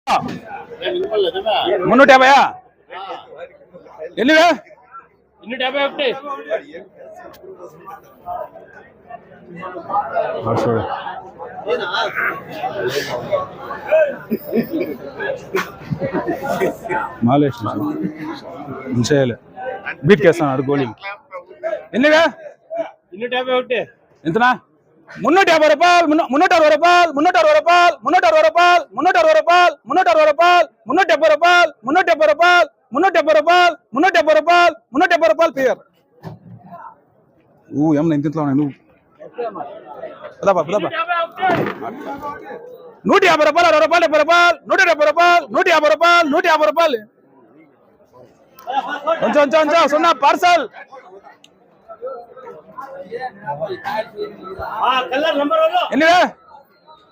350 ఎన్నివే 251 మాలేష్ చేయాలి బీట్ చేస్తాను గోళీ ఎన్నివే 251 ఎంతనా 350 రూపాయలు 360 రూపాయలు 360 రూపాయలు 360 రూపాయలు 360 రూపాయలు 360 రూపాయలు 370 రూపాయలు 370 రూపాయలు 370 రూపాయలు 370 రూపాయలు 370 రూపాయలు పేరు ఏమన్నా ఇంతలో నువ్వు పదపా 150 రూపాయలు 60 రూపాయలు 70 రూపాయలు 170 రూపాయలు 150 రూపాయలు 150 రూపాయలు కొంచెం సున్నా పార్సల్ ఎన్నివే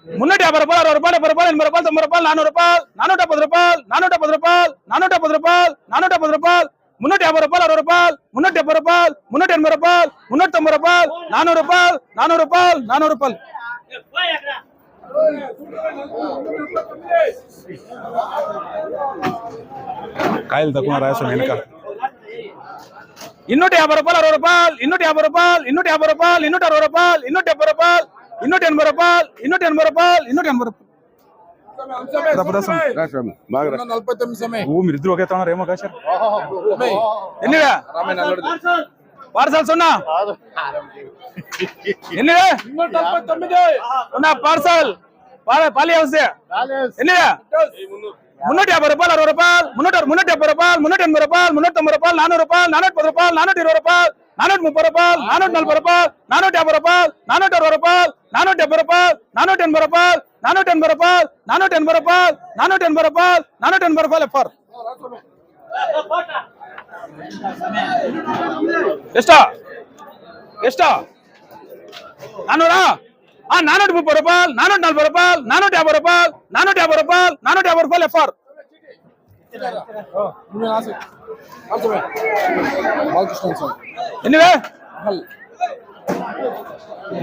350 రూపాయలు 60 రూపాయలు 70 రూపాయలు 80 రూపాయలు 90 రూపాయలు 400 రూపాయలు 410 రూపాయలు 410 రూపాయలు 410 రూపాయలు 350 రూపాయలు 60 రూపాయలు 370 రూపాయలు 380 రూపాయలు 390 రూపాయలు 400 రూపాయలు 400 రూపాయలు 400 రూపాయలు కాయలు తక్కువ రాసాం వెనక 250 రూపాయలు 60 రూపాయలు 250 రూపాయలు 250 రూపాయలు 260 రూపాయలు 270 రూపాయలు 280 రూపాయలు 280 రూపాయలు 280 రూపాయలు మీరు ఇద్దరు ఒకే తోనరేమో కాశారు ఎన్నివే పార్సల్ సున్నా ఎన్నివే సున్నా పార్సల్ పాలి వస్తే ఎన్నివే 350 రూపాయలు 60 రూపాయలు 370 రూపాయలు 380 రూపాయలు 390 రూపాయలు 400 రూపాయలు 410 రూపాయలు 420 రూపాయలు 430 రూపాయలు 440 రూపాయలు 450 రూపాయలు 460 రూపాయలు 470 రూపాయలు 480 రూపాయలు 480 రూపాయలు 480 రూపాయలు 480 రూపాయలు 480 రూపాయలు ఎఫర్ ఎస్టా నాన్నూరా 430 రూపాయలు 440 రూపాయలు 450 రూపాయలు 450 రూపాయలు 450 రూపాయలు ఎఫర్ ఎన్నివే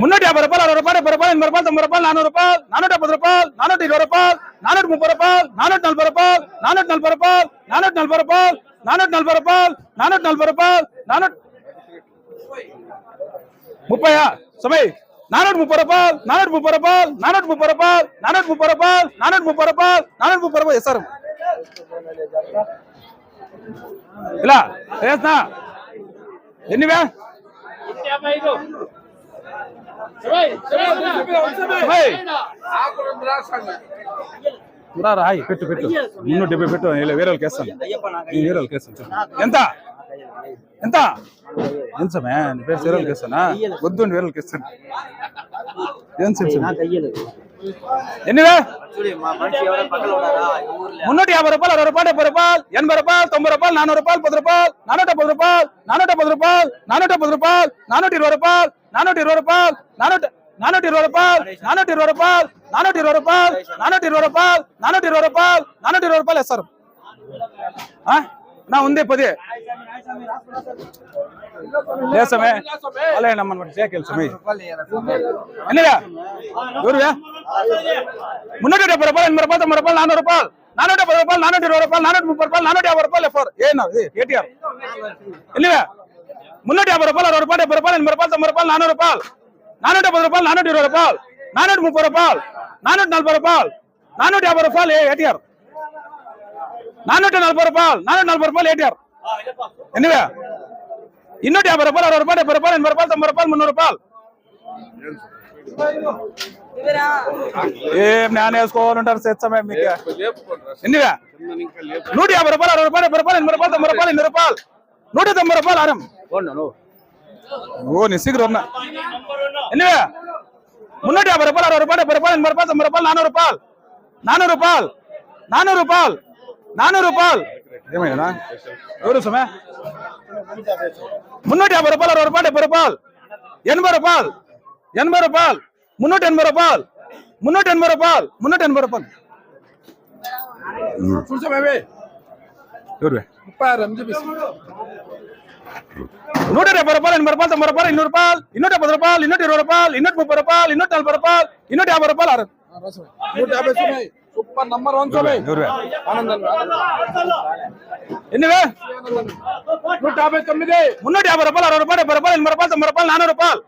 350 రూపాయలు 60 రూపాయలు 70 రూపాయలు 80 రూపాయలు 90 రూపాయలు 400 రూపాయలు 470 రూపాయలు 420 రూపాయలు 430 రూపాయలు 440 రూపాయలు 440 రూపాయలు 440 రూపాయలు 440 రూపాయలు 440 రూపాయలు 30 సమయ 430 రూపాయలు 430 రూపాయలు 430 రూపాయలు 430 రూపాయలు 430 రూపాయలు 430 రూపాయలు సార్ ఇలా వేస్తా ఎన్నివే రాయి పెట్టు 370 పెట్టు వేరే వాళ్ళకి వేస్తాను వేరే వాళ్ళకి వేస్తాను ఎంత ఎంత ఎంత సమయ వేరే వాళ్ళకి వేస్తానా వద్దు వేరే వాళ్ళకి వేస్తాను ఎన్నివే 350 రూపాయలు 60 రూపాయలు 70 రూపాయలు 80 రూపాయలు 90 రూపాయలు 400 రూపాయలు 10 రూపాయలు 470 రూపాయలు 470 రూపాయలు 470 రూపాయలు 420 రూపాయలు 420 రూపాయలు 420 రూపాయలు 420 రూపాయలు 420 రూపాయలు 420 రూపాయలు 420 రూపాయలు 420 రూపాయలు వేస్తారు నా ఉంది 10 లేసమే అలే నమ్మని చేకెల్ సమయ ఎన్నివే ఎవరువే 370 రూపాయలు 80 రూపాయలు 90 రూపాయలు 400 రూపాయలు 470 రూపాయలు 420 రూపాయలు 430 రూపాయలు 450 రూపాయలు ఎఫర్ ఏటీఆర్ ఎన్నివే 350 రూపాయలు 60 రూపాయలు 70 రూపాయలు 80 రూపాయలు 90 రూపాయలు 400 రూపాయలు 470 రూపాయలు 420 రూపాయలు 430 రూపాయలు 440 రూపాయలు 450 రూపాయలు ఏటీఆర్ 440 రూపాయలు 440 రూపాయలు ఏటీఆర్ ఎన్నివే 250 రూపాయలు 60 రూపాయలు 70 రూపాయలు 80 రూపాయలు 90 రూపాయలు 300 రూపాయలు ఏం జ్ఞానం వేసుకోవాలంటారు సమయం మీకు ఎన్నివే 150 రూపాయలు 60 రూపాయలు 70 రూపాయలు 80 రూపాయలు 90 రూపాయలు 200 రూపాయలు 190 రూపాయలు ఆరం ఓ నీ శీఘ్రం ఉన్నా ఎన్నివే 350 రూపాయలు 60 రూపాయలు 70 రూపాయలు 80 రూపాయలు 90 రూపాయలు 400 రూపాయలు 400 రూపాయలు 400 రూపాయలు ఏమైనా ఎవరు సమయ 350 రూపాయలు 60 రూపాయలు 70 రూపాయలు 80 రూపాయలు 80 రూపాయలు 380 రూపాయలు 380 రూపాయలు 380 రూపాయలు ఎవరు 170 రూపాయలు 80 రూపాయలు 90 రూపాయలు 200 రూపాయలు 210 రూపాయలు 220 రూపాయలు 230 రూపాయలు 230 రూపాయలు 230 రూపాయలు 250 రూపాయలు 150 సూపర్ నంబర్ 1 స్వామి ఎవరు ఆనందం ఎన్నివే 159 350 రూపాయలు 60 రూపాయలు 70 రూపాయలు 80 రూపాయలు 90 రూపాయలు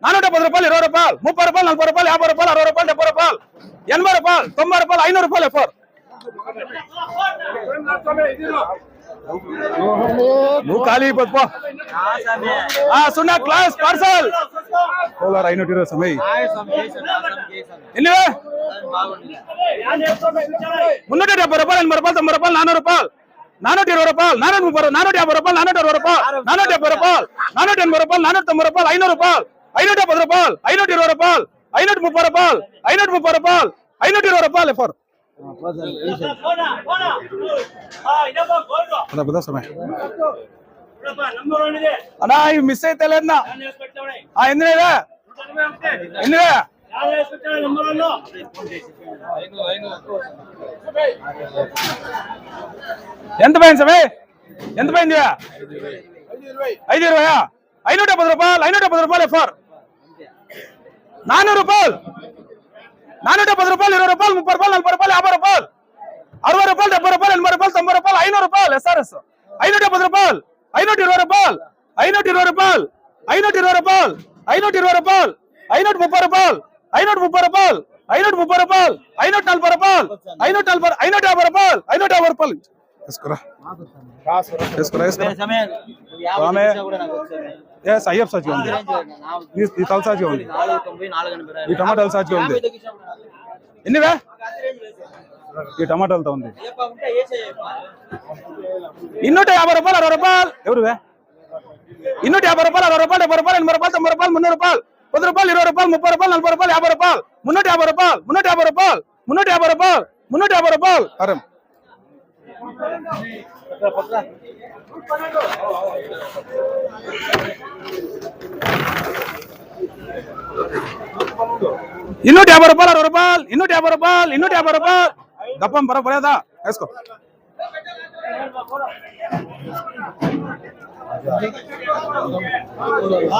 400 రూపాయలు 410 రూపాయలు 20 రూపాయలు 30 రూపాయలు 40 రూపాయలు 50 రూపాయలు 60 రూపాయలు 70 రూపాయలు 80 రూపాయలు 90 రూపాయలు 500 రూపాయలు ఎఫర్ నువ్వు ఖాళీ పో సున్నా క్లాస్ పార్సల్ కోలార్ 520 సమయ ఎన్నివే 370 రూపాయలు 80 రూపాయలు 90 రూపాయలు 400 రూపాయలు 420 రూపాయలు 450 రూపాయలు 450 రూపాయలు 470 రూపాయలు 480 రూపాయలు 490 రూపాయలు 500 రూపాయలు 510 రూపాయలు 520 రూపాయలు 530 రూపాయలు 530 రూపాయలు 520 రూపాయలు ఎఫర్ అన్నా ఇవి మిస్ అయితే లేదన్నా ఎందుకంటే ఎందుకే ఎంత పోయింది సమయ ఎంత పోయింది 520 510 రూపాయలు 510 రూపాయలు ఎఫర్ 400 రూపాయలు 410 రూపాయలు 20 రూపాయలు 30 రూపాయలు 40 రూపాయలు 50 రూపాయలు 60 రూపాయలు 70 రూపాయలు 80 రూపాయలు 90 రూపాయలు 500 రూపాయలు ఎస్ఆర్ఎస్ 510 రూపాయలు 520 రూపాయలు 520 రూపాయలు 520 రూపాయలు 520 రూపాయలు 530 రూపాయలు 530 రూపాయలు 530 రూపాయలు 540 రూపాయలు 540 550 రూపాయలు 550 రూపాయలు తీసుకురా అయ్యప్ప సాచిగా ఉంది ఈ తల సాచిగా ఉంది ఈ టమాటాల సాచిగా ఉంది ఎన్నివే ఈ టమాటాలతో ఉంది 250 రూపాయలు 60 రూపాయలు ఎవరువే 250 రూపాయలు 60 రూపాయలు 70 రూపాయలు 80 రూపాయలు 90 రూపాయలు 300 రూపాయలు 10 రూపాయలు 20 రూపాయలు 30 రూపాయలు 40 రూపాయలు 50 రూపాయలు 350 రూపాయలు 350 రూపాయలు 350 రూపాయలు 350 రూపాయలు అరం ಇನ್ನೂಟ 50 ರೂಪಾಯಿ 60 ರೂಪಾಯಿ 250 ರೂಪಾಯಿ 250 ರೂಪಾಯಿ ದಪ್ಪಂ ಬರೋದಾ వేసుకో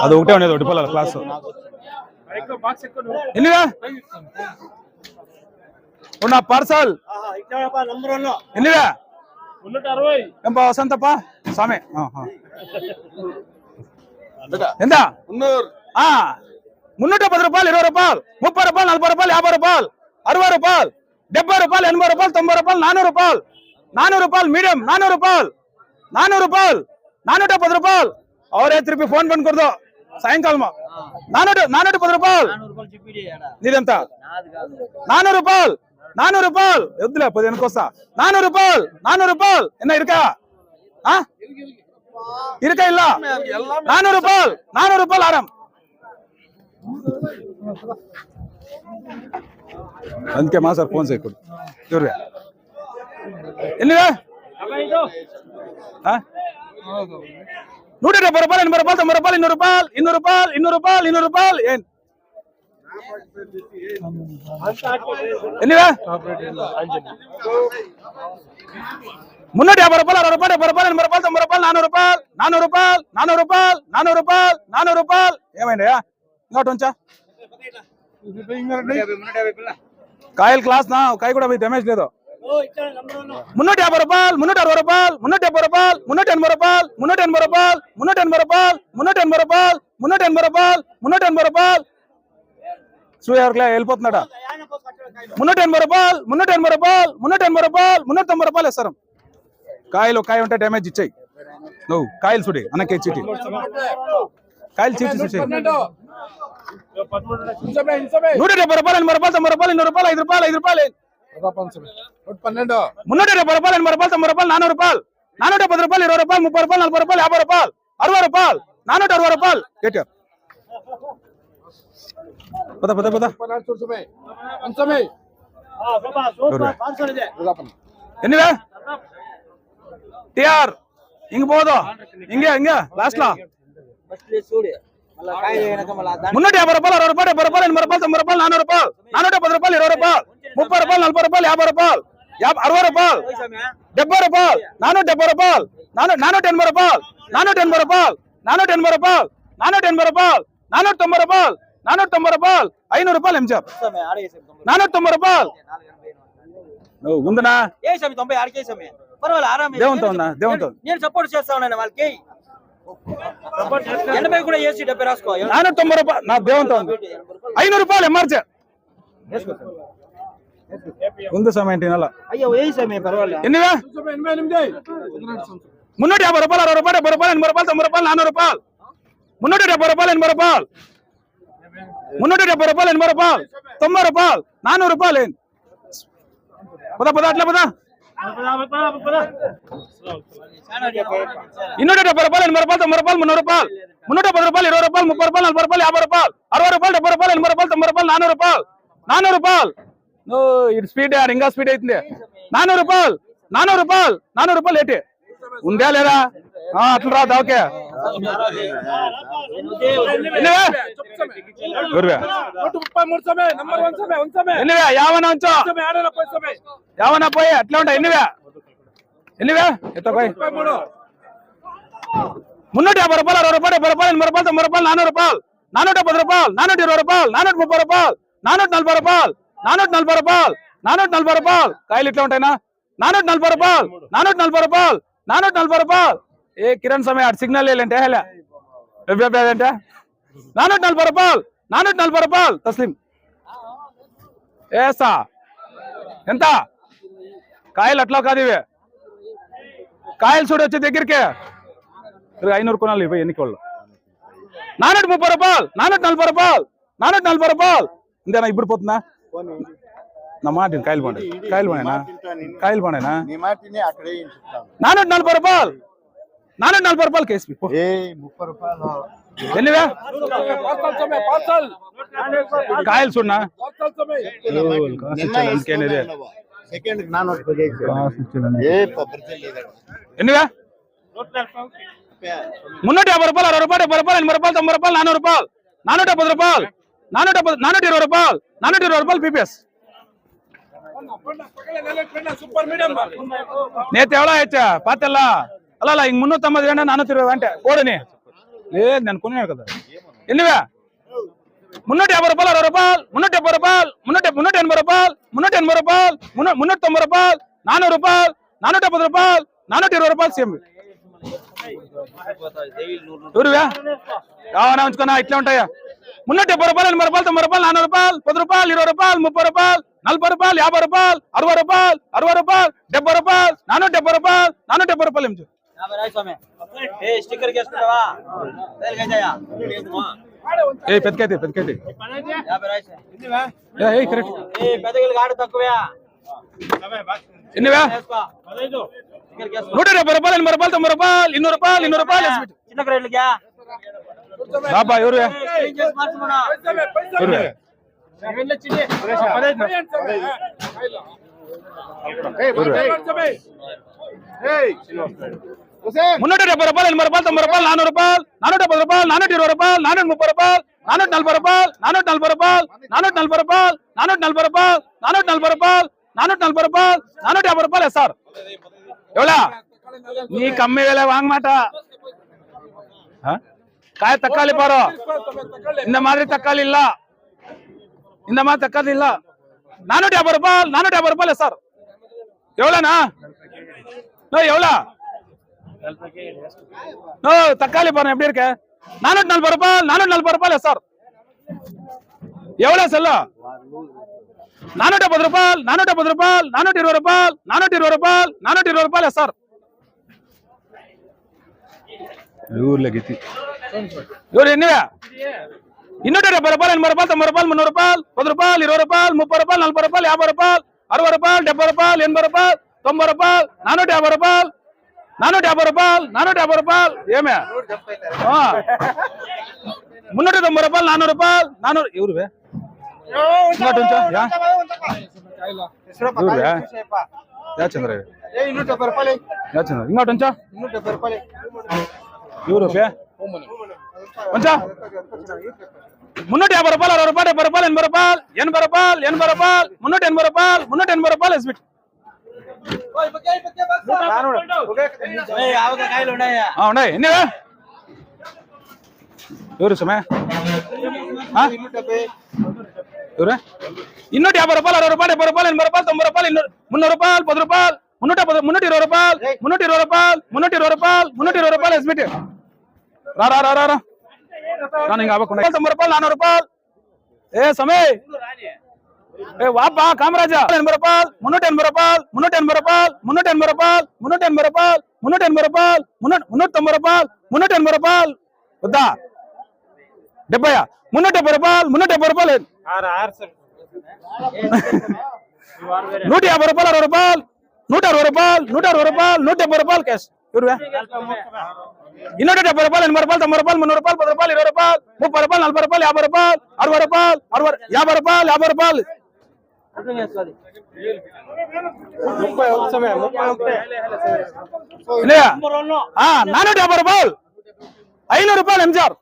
అది ఒకటే ఉండేది ఒకటి పొలాల క్లాస్ ఎన్నిగా ఉన్న పార్సల్ ఎన్నిగా 360 ಎಂಬ ವಸಂತಪ್ಪ ಸ್ವಾಮಿ ಎಂತ 310 రూపాయలు 20 రూపాయలు 30 రూపాయలు 40 రూపాయలు 50 రూపాయలు 60 రూపాయలు 70 రూపాయలు 80 రూపాయలు 90 రూపాయలు 400 రూపాయలు 400 రూపాయలు మీడియం 400 రూపాయలు 400 రూపాయలు 410 రూపాయలు और एक रुपये फोन बंद कर दो सायंकाल 410 రూపాయలు నీదంతా 400 రూపాయలు 400 రూపాయలు వద్దులే 15 కోసా 400 రూపాయలు 400 రూపాయలు என்ன இருக்கா இருக்கா இல்ல 400 రూపాయలు 400 రూపాయలు ఆరం అందుకే మా సార్ ఫోన్ చేయకూడదు ఎవరు ఎన్నివే 170 రూపాయలు 80 రూపాయలు 90 రూపాయలు 200 రూపాయలు 200 రూపాయలు 200 రూపాయలు 200 రూపాయలు ఏం ఎన్నివే 350 రూపాయలు 60 రూపాయలు 70 రూపాయలు 80 రూపాయలు 90 రూపాయలు 400 రూపాయలు 400 రూపాయలు 400 రూపాయలు 400 రూపాయలు 400 రూపాయలు ఏమైందా ఇంకోటి ఉంచా కాయలు క్లాస్ నా కాయ కూడా డ్యామేజ్ లేదు 350 రూపాయలు 360 రూపాయలు 370 రూపాయలు 380 రూపాయలు 380 రూపాయలు 380 రూపాయలు 380 రూపాయలు 380 రూపాయలు 380 రూపాయలు సూర్యార్కులా వెళ్ళిపోతున్నాడా 380 రూపాయలు 380 రూపాయలు 380 రూపాయలు 390 రూపాయలు ఇస్తారు కాయలు కాయ ఉంటే డ్యామేజ్ ఇచ్చాయి నువ్వు కాయలు చూడి అన్నకే చీటి కాయలు చీటి చూసి 170 రూపాయలు 80 రూపాయలు 90 రూపాయలు 200 రూపాయలు 5 రూపాయలు 5 రూపాయలు 370 రూపాయలు 80 రూపాయలు 90 రూపాయలు 400 రూపాయలు 410 రూపాయలు 20 రూపాయలు 30 రూపాయలు 40 రూపాయలు 50 రూపాయలు 60 రూపాయలు 460 రూపాయలు కేటీఆర్ పద పద పద ఎన్నివే టిఆర్ ఇంక పోదు ఇంకే లాస్ట్ లో 350 రూపాయలు 60 రూపాయలు 70 రూపాయలు 80 రూపాయలు 90 రూపాయలు 400 రూపాయలు 410 రూపాయలు 20 రూపాయలు 30 రూపాయలు 40 రూపాయలు 50 రూపాయలు 60 రూపాయలు 70 రూపాయలు 470 రూపాయలు 480 రూపాయలు 480 రూపాయలు 480 రూపాయలు 480 రూపాయలు 490 రూపాయలు 490 రూపాయలు 500 రూపాయలు ఎంజాబ్ 490 రూపాయలు నువ్వు ఉందనా ఏ స్వామి 90 ఆడికే స్వామి పర్వాలేదు ఆరామే దేవునితో ఉందా దేవునితో నేను సపోర్ట్ చేస్తా ఉన్నాను వాళ్ళకి 80 కూడా ఏసీ 70 రాసుకో 490 రూపాయలు నా దేవునితో ఉంది 500 రూపాయలు ఎంఆర్జే ఉంది సమయం ఏంటి నెల అయ్యో ఏ స్వామి పర్వాలేదు ఎన్నివే 350 రూపాయలు 60 రూపాయలు 70 రూపాయలు 80 రూపాయలు 90 రూపాయలు 400 రూపాయలు 370 రూపాయలు 80 రూపాయలు 370 రూపాయలు 80 రూపాయలు 90 రూపాయలు 400 రూపాయలు పద పద అట్లా పద 270 రూపాయలు 80 రూపాయలు 90 రూపాయలు 300 రూపాయలు 310 రూపాయలు 20 రూపాయలు 30 రూపాయలు 40 రూపాయలు 50 రూపాయలు 60 రూపాయలు 70 రూపాయలు 80 రూపాయలు 90 రూపాయలు 400 రూపాయలు 400 రూపాయలు నువ్వు ఇది స్పీడ్ ఇంకా స్పీడ్ అవుతుంది 400 రూపాయలు 400 రూపాయలు 400 రూపాయలు ఏంటి ఉందా లేదా అట్లా రాదు ఓకే యావనా పోయి అట్లా ఉంటాయి ఎన్నివే ఎత్త పోయి 350 రూపాయలు 60 రూపాయలు 70 రూపాయలు 80 రూపాయలు 90 రూపాయలు 400 రూపాయలు 410 రూపాయలు 420 రూపాయలు 430 రూపాయలు 440 రూపాయలు 440 రూపాయలు 440 రూపాయలు కాయలు ఇట్లా ఉంటాయినా 440 రూపాయలు 440 రూపాయలు 440 రూపాయలు ఏ కిరణ్ సమయ సిగ్నల్ ఏంటంటే అంటే 440 రూపాయలు 440 రూపాయలు తస్లిం ఏసా ఎంత కాయలు అట్లా కాదు ఇవి కాయలు చూడు వచ్చే దగ్గరికి 500 కొనాలి ఇవి ఎన్నికోళ్ళు 430 రూపాయలు 440 రూపాయలు 440 రూపాయలు ఇంతేనా ఇప్పుడు పోతుందా నా మాట కాయలు పండేనా 440 రూపాయలు 440 రూపాయలు కేసు ఎన్నివే కాయలు చూడనా ఎన్నివే 350 రూపాయలు 60 రూపాయలు 70 రూపాయలు 80 రూపాయలు 90 రూపాయలు 400 రూపాయలు 410 రూపాయలు 420 రూపాయలు 420 రూపాయలు పీపీఎస్ నేత ఎవడా హెచ్చా పాతెల్లా అలా ఇంక 390 420 అంటే కోడని లేదు నేను కొన్నాను కదా ఎన్నివే 350 రూపాయలు 60 రూపాయలు 370 రూపాయలు 380 రూపాయలు 380 రూపాయలు 390 రూపాయలు 400 రూపాయలు 470 రూపాయలు 420 రూపాయలు సేమ్ ఊరువే కావాలా ఉంచుకున్నా ఇట్లా ఉంటాయా 370 రూపాయలు 80 రూపాయలు 90 రూపాయలు 400 రూపాయలు 10 రూపాయలు 20 రూపాయలు 30 రూపాయలు 40 రూపాయలు 50 రూపాయలు 60 రూపాయలు 60 రూపాయలు 70 రూపాయలు 470 రూపాయలు 470 రూపాయలు ఏమి పెద్దకైతే కరెక్ట్ ఎన్నివే 170 రూపాయలు 80 రూపాయలు 90 రూపాయలు 200 రూపాయలు 200 రూపాయలు చిన్న క్రేట్లకి బాబా ఎవరు మున్నూట 70 రూపాయలు 80 రూపాయలు 90 రూపాయలు 400 రూపాయలు 410 రూపాయలు 420 రూపాయలు 430 రూపాయలు 440 రూపాయలు 440 రూపాయలు 440 రూపాయలు 440 రూపాయలు 440 రూపాయలు 440 రూపాయలు 450 రూపాయలు సార్ ఎవడా నీ కమ్మి వేలే వాంగమాట காய தக்காளி பாரு இந்த மாதிரி தக்காளி இல்ல 450 ரூபாய் சார் எவ்வளோண்ணா எவ்வளோ தக்காளி பாருங்க எப்படி இருக்கு 440 ரூபாய் சார் எவ்வளோ செல்ல 450 ரூபாய் 420 ரூபாய் 420 ரூபாய் சார் ఊర్లో గీతి ఎవరు ఎన్నివే 270 రూపాయలు 80 రూపాయలు 90 రూపాయలు 300 రూపాయలు 10 రూపాయలు 20 రూపాయలు 30 రూపాయలు 40 రూపాయలు 50 రూపాయలు 60 రూపాయలు 70 రూపాయలు 80 రూపాయలు 90 రూపాయలు 450 రూపాయలు 450 రూపాయలు ఏమే 390 రూపాయలు 400 రూపాయలు 400 ఎవరు చంద్ర ఇంకోటి ఉంచా ఎవరు 350 రూపాయలు 60 రూపాయలు 70 రూపాయలు 80 రూపాయలు 80 రూపాయలు 380 రూపాయలు 380 రూపాయలు ఎస్బిట్ ఉన్నాయి ఎన్నివే ఎవరు సమయ ఎవరు 250 రూపాయలు 60 రూపాయలు 70 రూపాయలు 80 రూపాయలు 90 రూపాయలు 300 రూపాయలు 10 రూపాయలు 320 రూపాయలు 320 రూపాయలు 320 రూపాయలు ఎస్బిటి రా ఇంకా అవ్వకుండా 90 రూపాయలు 400 రూపాయలు ఏ సమయ్ ఏ వాపా కామరాజా 80 రూపాయలు 380 రూపాయలు 380 రూపాయలు 380 రూపాయలు 380 రూపాయలు 380 రూపాయలు 390 రూపాయలు 380 రూపాయలు వద్దా 70 370 రూపాయలు 370 రూపాయలు 150 రూపాయలు 60 రూపాయలు 160 రూపాయలు 160 రూపాయలు 170 రూపాయలు క్యాష్ ఎవరు 270 రూపాయలు 80 రూపాయలు 90 రూపాయలు 300 రూపాయలు 10 రూపాయలు 20 రూపాయలు 30 రూపాయలు 40 రూపాయలు 50 రూపాయలు 60 రూపాయలు 50 రూపాయలు 50 రూపాయలు ఇన్నయ్య 450 రూపాయలు 500 రూపాయలు ఎంజార్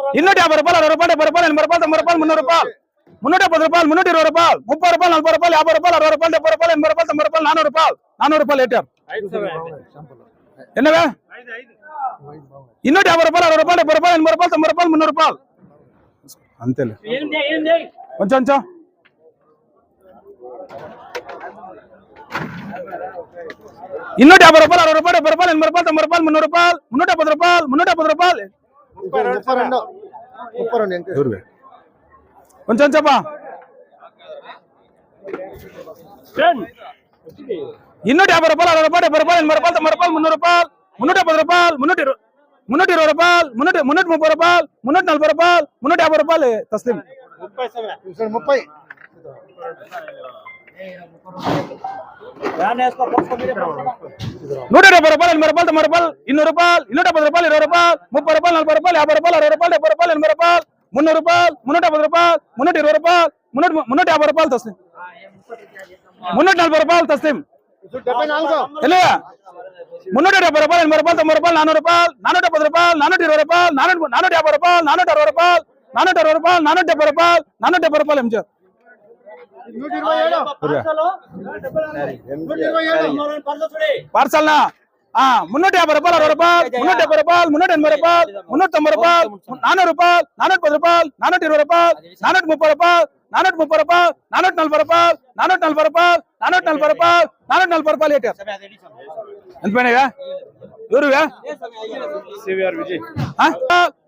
250 రూపాయలు 60 రూపాయలు 70 రూపాయలు 80 రూపాయలు 90 రూపాయలు 300 రూపాయలు 310 రూపాయలు 320 రూపాయలు 30 రూపాయలు 40 రూపాయలు 50 రూపాయలు 60 రూపాయలు 70 రూపాయలు 80 రూపాయలు 90 రూపాయలు 400 రూపాయలు ఏటారు என்னவே 250 రూపాయలు 60 రూపాయలు 70 రూపాయలు 80 రూపాయలు 90 రూపాయలు 300 రూపాయలు అంతేలే కొంచెం 250 రూపాయలు 60 రూపాయలు 70 రూపాయలు 80 రూపాయలు 90 రూపాయలు 300 రూపాయలు 310 రూపాయలు 310 రూపాయలు కొంచెం చెప్పా 250 రూపాయలు 60 రూపాయలు 70 రూపాయలు 80 రూపాయలు 90 రూపాయలు 300 రూపాయలు 310 రూపాయలు 320 రూపాయలు 330 రూపాయలు 340 రూపాయలు 350 రూపాయలు తస్లీం 30 170 రూపాయలు 80 రూపాయలు 90 రూపాయలు 200 రూపాయలు 210 రూపాయలు 20 రూపాయలు 30 రూపాయలు 40 రూపాయలు 50 రూపాయలు 60 రూపాయలు 70 రూపాయలు 80 రూపాయలు 300 రూపాయలు 310 రూపాయలు 320 రూపాయలు 350 రూపాయలు తస్లీం 340 రూపాయలు తస్లీం 370 రూపాయలు 80 రూపాయలు 90 రూపాయలు 400 రూపాయలు 410 రూపాయలు 420 రూపాయలు 450 రూపాయలు 460 రూపాయలు 460 రూపాయలు 470 రూపాయలు 470 రూపాయలు ఎంజార్ 120 పార్సల్ నా 350 రూపాయలు 60 రూపాయలు 370 రూపాయలు 380 రూపాయలు 390 రూపాయలు 400 రూపాయలు 410 రూపాయలు 420 రూపాయలు 430 రూపాయలు 430 రూపాయలు 440 రూపాయలు 440 రూపాయలు 440 రూపాయలు 440 రూపాయలు ఏటారు ఎంత పోయినాయా ఎవరువా విజయ్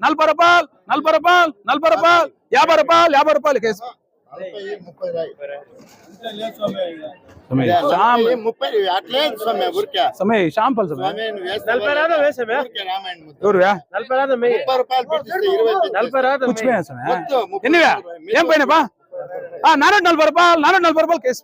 40 రూపాయలు 40 రూపాయలు 40 రూపాయలు 50 రూపాయలు 50 రూపాయలు కేసు 30 అట్లే స్వామి ఊరికే సమయ షాంపల్ సమయ స్వామి నువ్వు వేస్తే 40 రాదా వేసమే ఊరికే రామాయణ ముద్ద ఎవరువా 40 రాదా మెయ్యి 30 రూపాయలు పెట్టిస్తే 20 40 రాదా कुछ में है समय ఎన్నివా ఏం పోయినా బా 440 రూపాయలు 440 రూపాయలు కేసు